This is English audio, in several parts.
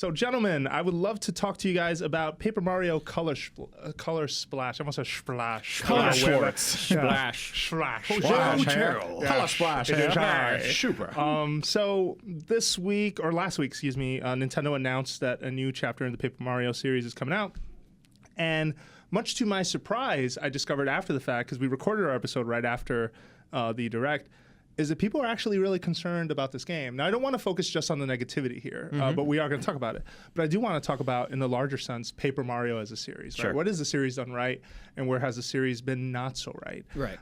So, gentlemen, I would love to talk to you guys about Paper Mario Color Splash. I almost said splash. Color Schwartz. Splash. Color Splash. Super. So this week, or last week, excuse me, Nintendo announced that a new chapter in the Paper Mario series is coming out. And much to my surprise, I discovered after the fact, because we recorded our episode right after the Direct, is that people are actually really concerned about this game. Now, I don't want to focus just on the negativity here, but we are going to talk about it. But I do want to talk about, in the larger sense, Paper Mario as a series. Right? Sure. What has the series done right, and where has the series been not so right? Right.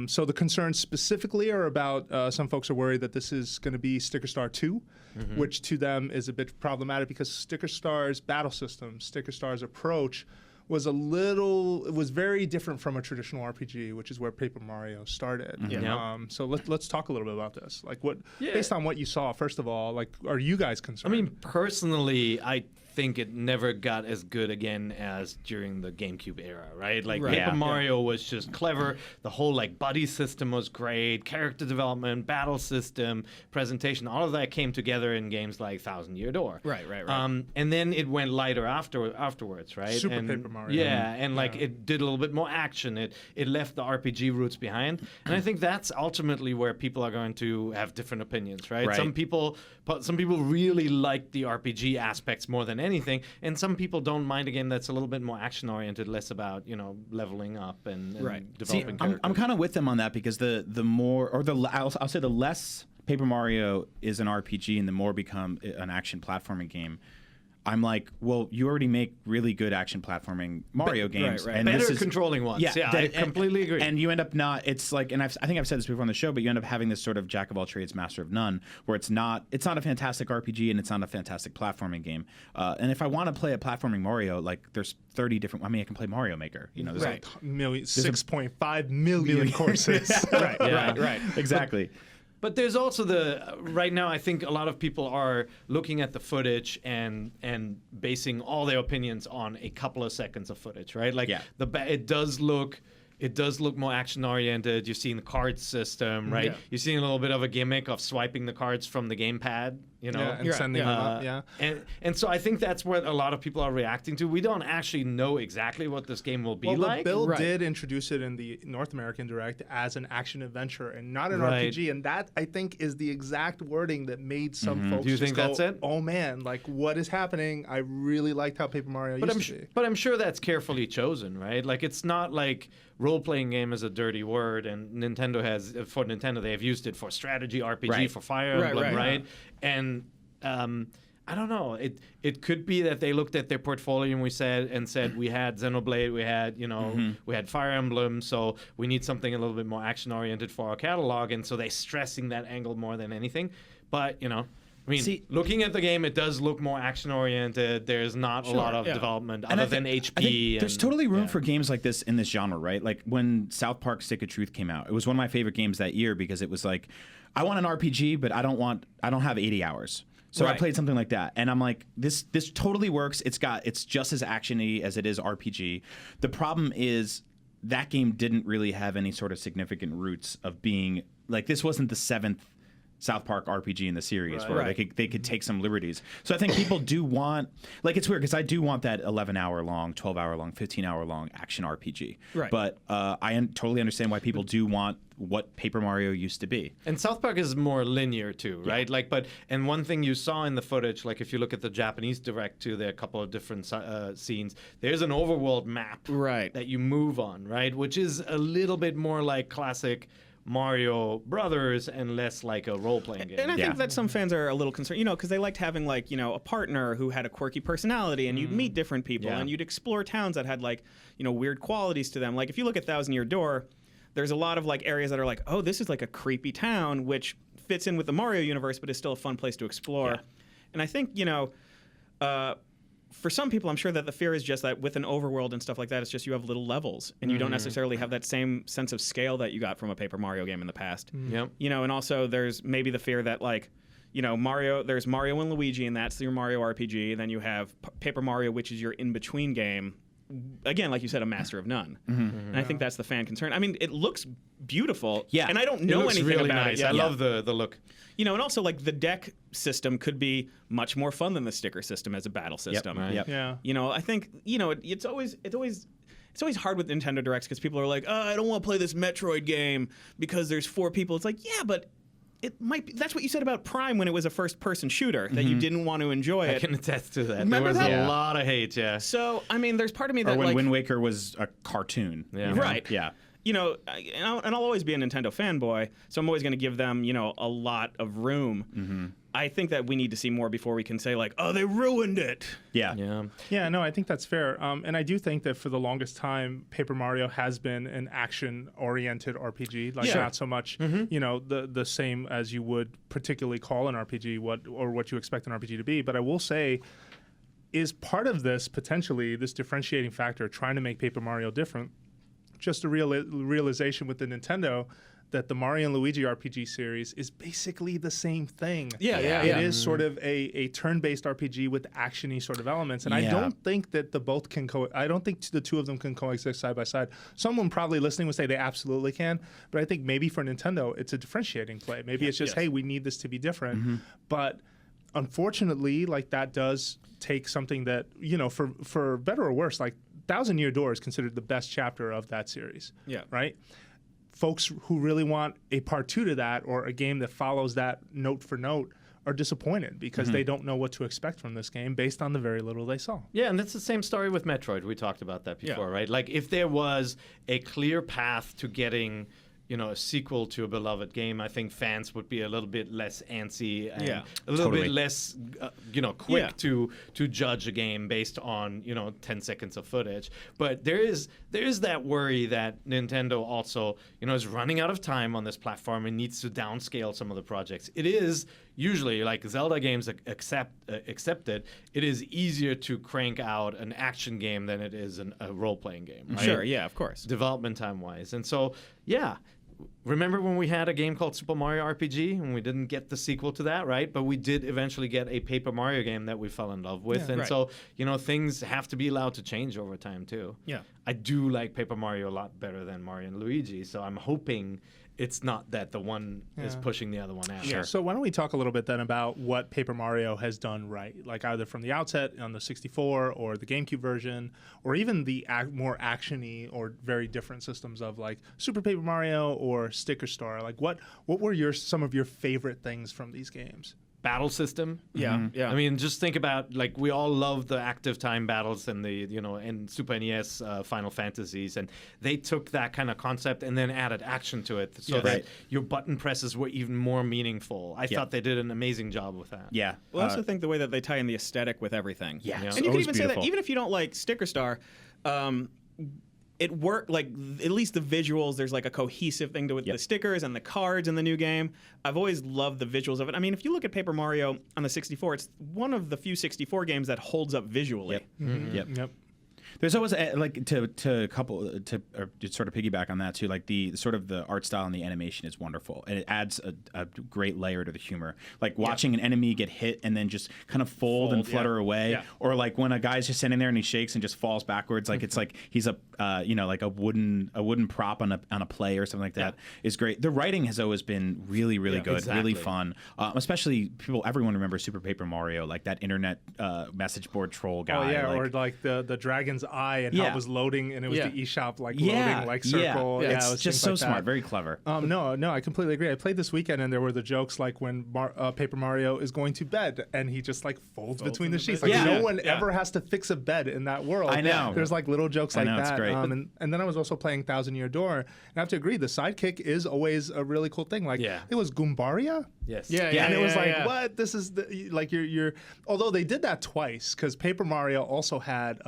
So the concerns specifically are about some folks are worried that this is going to be Sticker Star 2, which to them is a bit problematic because Sticker Star's battle system, Sticker Star's approach, was very different from a traditional RPG, which is where Paper Mario started. So let's talk a little bit about this. Like, based on what you saw, first of all, like, are you guys concerned? I mean, personally, I think it never got as good again as during the GameCube era, right? Like, Paper Mario was just clever. The whole, like, buddy system was great. Character development, battle system, presentation, all of that came together in games like Thousand Year Door. Right. And then it went lighter afterwards, right? Super Paper Mario. Yeah, and like it did a little bit more action. It left the RPG roots behind, and I think that's ultimately where people are going to have different opinions, right? Some people really like the RPG aspects more than anything, and some people don't mind a game that's a little bit more action oriented, less about leveling up and developing characters. I'm kind of with them on that because the more, or I'll say the less Paper Mario is an RPG and the more become an action platforming game. I'm like, well, you already make really good action platforming Mario games. And better controlling ones. Yeah, I completely agree. And you end up it's like, and I think I've said this before on the show, but you end up having this sort of jack of all trades, master of none, where it's not a fantastic RPG and it's not a fantastic platforming game. And if I want to play a platforming Mario, like there's 30 different, I can play Mario Maker. There's like 6.5 million courses. Right. Exactly. But there's also right now I think a lot of people are looking at the footage and basing all their opinions on a couple of seconds of footage, right? Like it does look more action oriented. You're seeing the card system, right? Yeah. You're seeing a little bit of a gimmick of swiping the cards from the gamepad, and sending them up. And so I think that's what a lot of people are reacting to. We don't actually know exactly what this game will be like. The Bill did introduce it in the North American Direct as an action adventure and not an RPG, and that I think is the exact wording that made some folks. Do you think that's it? Oh man, like what is happening? I really liked how Paper Mario used to be. But I'm sure that's carefully chosen, right? Like it's not like role-playing game is a dirty word, and for Nintendo they have used it for strategy RPG, for Fire Emblem, right? And I don't know. It could be that they looked at their portfolio and said we had Xenoblade, we had Fire Emblem, so we need something a little bit more action oriented for our catalog, and so they're stressing that angle more than anything. But looking at the game, it does look more action-oriented. There's not a lot of development other than HP. I think there's totally room for games like this in this genre, right? Like when South Park Stick of Truth came out, it was one of my favorite games that year because it was like, I want an RPG, but I don't have 80 hours. So I played something like that, and I'm like, this totally works. It's just as actiony as it is RPG. The problem is that game didn't really have any sort of significant roots of being like, this wasn't the 7th South Park RPG in the series where they could take some liberties. So I think people do want, like, it's weird because I do want that 11-hour long, 12-hour long, 15-hour long action RPG. Right. But I totally understand why people do want what Paper Mario used to be. And South Park is more linear too, right? And one thing you saw in the footage, like if you look at the Japanese Direct too, there are a couple of different scenes. There's an overworld map that you move on, right? Which is a little bit more like classic Mario Brothers and less like a role-playing game. And I think that some fans are a little concerned, because they liked having like, a partner who had a quirky personality, and you'd meet different people and you'd explore towns that had like, weird qualities to them. Like if you look at Thousand Year Door, there's a lot of like areas that are like, oh, this is like a creepy town, which fits in with the Mario universe, but is still a fun place to explore. Yeah. And I think, for some people, I'm sure that the fear is just that with an overworld and stuff like that, it's just you have little levels, and you don't necessarily have that same sense of scale that you got from a Paper Mario game in the past. Yep. And also there's maybe the fear that like, Mario, there's Mario and Luigi, and that's your Mario RPG, and then you have Paper Mario, which is your in-between game, again, like you said, a master of none. And I think that's the fan concern. I mean, it looks beautiful. Yeah. And I don't know anything really about nice. it. I love the look. You know, and also like the deck system could be much more fun than the sticker system as a battle system. Yep. Yeah. You know, I think, you know, it's always hard with Nintendo Directs because people are like, oh, I don't want to play this Metroid game because there's 4 people. It's like, yeah, but it might be. That's what you said about Prime when it was a first-person shooter, that you didn't want to enjoy it. I can attest to that. Remember there was that? a lot of hate, yeah. So, I mean, there's part of me Or that when like... Wind Waker was a cartoon. Yeah. you know? Right. Yeah. You know, and I'll always be a Nintendo fanboy, so I'm always going to give them, you know, a lot of room. I think that we need to see more before we can say, like, oh, they ruined it. Yeah. Yeah. Yeah, no, I think that's fair. And I do think that for the longest time, Paper Mario has been an action-oriented RPG, like not so much, you know, the same as you would particularly call an RPG, what you expect an RPG to be. But I will say, is part of this potentially this differentiating factor, trying to make Paper Mario different, just a realization with the Nintendo that the Mario and Luigi RPG series is basically the same thing. It is sort of a turn-based RPG with action-y sort of elements, and I don't think that I don't think the two of them can coexist side by side. Someone probably listening would say they absolutely can, but I think maybe for Nintendo it's a differentiating play. Maybe it's just, hey, we need this to be different. But unfortunately, like, that does take something that, you know, for better or worse, like Thousand Year Door is considered the best chapter of that series. Yeah. Right? Folks who really want a part 2 to that, or a game that follows that note for note, are disappointed because they don't know what to expect from this game based on the very little they saw. Yeah, and that's the same story with Metroid. We talked about that before, right? Like, if there was a clear path to getting, you know, a sequel to a beloved game, I think fans would be a little bit less antsy and a little bit less, you know, quick to judge a game based on, you know, 10 seconds of footage. But there is that worry that Nintendo also, you know, is running out of time on this platform and needs to downscale some of the projects. It is usually, like Zelda games accepted, it is easier to crank out an action game than it is a role-playing game, right? Sure, yeah, of course. Development time-wise. And so, yeah, remember when we had a game called Super Mario RPG and we didn't get the sequel to that, right? But we did eventually get a Paper Mario game that we fell in love with. And so, you know, things have to be allowed to change over time, too. Yeah. I do like Paper Mario a lot better than Mario and Luigi, so I'm hoping it's not that the one is pushing the other one out. Sure. So why don't we talk a little bit then about what Paper Mario has done right, like either from the outset on the 64 or the GameCube version, or even the more action-y or very different systems of like Super Paper Mario or Sticker Star. Like what were some of your favorite things from these games? Battle system. Yeah. I mean, just think about, like, we all love the active time battles and the, you know, and Super NES Final Fantasies, and they took that kind of concept and then added action to it so that your button presses were even more meaningful. I thought they did an amazing job with that. Yeah. Well, I also think the way that they tie in the aesthetic with everything. Yeah. And you can even say that even if you don't like Sticker Star, it worked, like, at least the visuals, there's like a cohesive thing to it. The stickers and the cards in the new game. I've always loved the visuals of it. I mean, if you look at Paper Mario on the 64, it's one of the few 64 games that holds up visually. Yep. There's always like to sort of piggyback on that too. Like the sort of the art style and the animation is wonderful, and it adds a great layer to the humor. Like watching an enemy get hit and then just kind of fold and flutter away, or like when a guy's just sitting there and he shakes and just falls backwards. Like it's like he's a like a wooden prop on a play or something like that. Is great. The writing has always been really good, really fun. Especially everyone remembers Super Paper Mario, like that internet message board troll guy. Oh yeah, or like the dragon's eye and how it was loading, and it was the eShop like loading like circle. Yeah, it it's just so like smart, very clever. No, I completely agree. I played this weekend and there were the jokes like when Paper Mario is going to bed and he just like folds between the sheets. Like no one ever has to fix a bed in that world. I know. There's like little jokes like that. It's great. And then I was also playing Thousand Year Door, and I have to agree, the sidekick is always a really cool thing. Like it was Goombaria. Yes. And it was like, what? This is like you're. Although they did that twice because Paper Mario also had.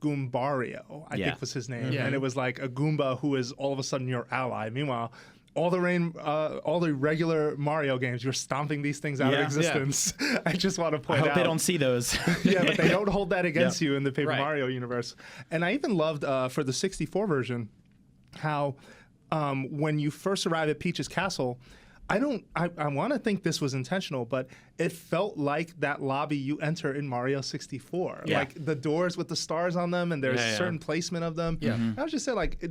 Goombario, I think was his name, and it was like a Goomba who is all of a sudden your ally. Meanwhile, all the regular Mario games, you're stomping these things out of existence. I just want to point out. I hope they don't see those. But they don't hold that against you in the Paper Mario universe. And I even loved for the 64 version how when you first arrive at Peach's castle, I want to think this was intentional, but it felt like that lobby you enter in Mario 64. Yeah. Like the doors with the stars on them, and there's certain placement of them. Yeah. I was just saying, like,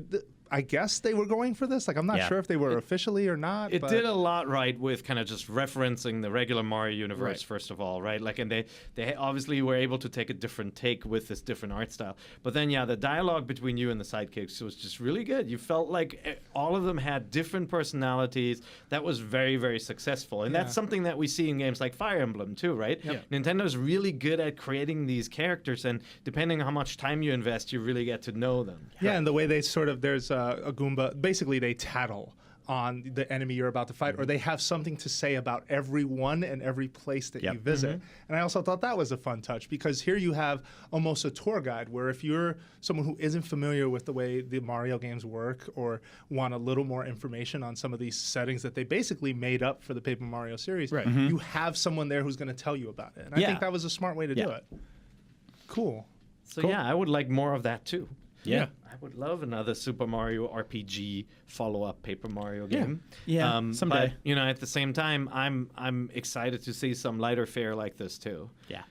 I guess they were going for this. Like, I'm not sure if they were officially or not. It did a lot right with kind of just referencing the regular Mario universe, first of all, right? Like, and they obviously were able to take a different take with this different art style. But then, the dialogue between you and the sidekicks was just really good. You felt like all of them had different personalities. That was very, very successful. And that's something that we see in games like Fire Emblem, too, right? Yep. Nintendo's really good at creating these characters, and depending on how much time you invest, you really get to know them. Yeah, and the way they sort of, there's a Goomba, basically they tattle on the enemy you're about to fight, or they have something to say about everyone and every place that you visit. And I also thought that was a fun touch, because here you have almost a tour guide where if you're someone who isn't familiar with the way the Mario games work, or want a little more information on some of these settings that they basically made up for the Paper Mario series, you have someone there who's going to tell you about it. And I think that was a smart way to do it. Cool. So I would like more of that too. Yeah. I would love another Super Mario RPG follow-up Paper Mario game. Yeah, someday. But, at the same time, I'm excited to see some lighter fare like this too. Yeah.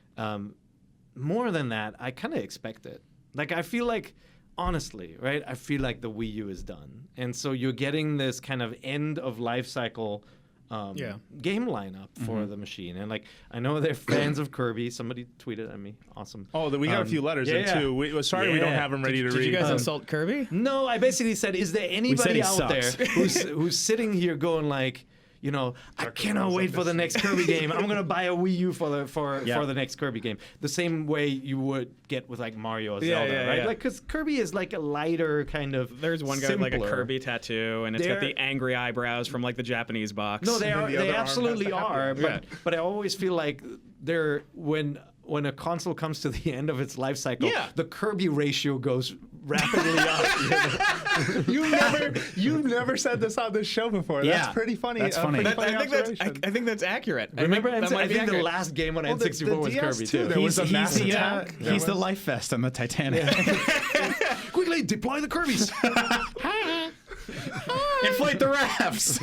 More than that, I kind of expect it. Like, I feel like, honestly, right, I feel like the Wii U is done. And so you're getting this kind of end of life cycle game lineup for the machine. And, like, I know they're fans of Kirby. Somebody tweeted at me. Awesome. Oh, we got a few letters in, too. We don't have them ready to read. Did you guys insult Kirby? No, I basically said, is there anybody out there who's sitting here going, like, I cannot wait for the next Kirby game. I'm gonna buy a Wii U for the next Kirby game. The same way you would get with like Mario or Zelda, right? Like, because Kirby is like a lighter kind of. There's one guy with like a Kirby tattoo, and it's got the angry eyebrows from like the Japanese box. No, they absolutely are. But I always feel like they're when a console comes to the end of its life cycle, the Kirby ratio goes rapidly up. You've never said this on this show before. That's pretty funny. That's funny. I think that's accurate. Remember, I think the last game on N64 was Kirby too. There was a mass attack. He's the life vest on the Titanic. Quickly deploy the Kirbys. Inflate the rafts.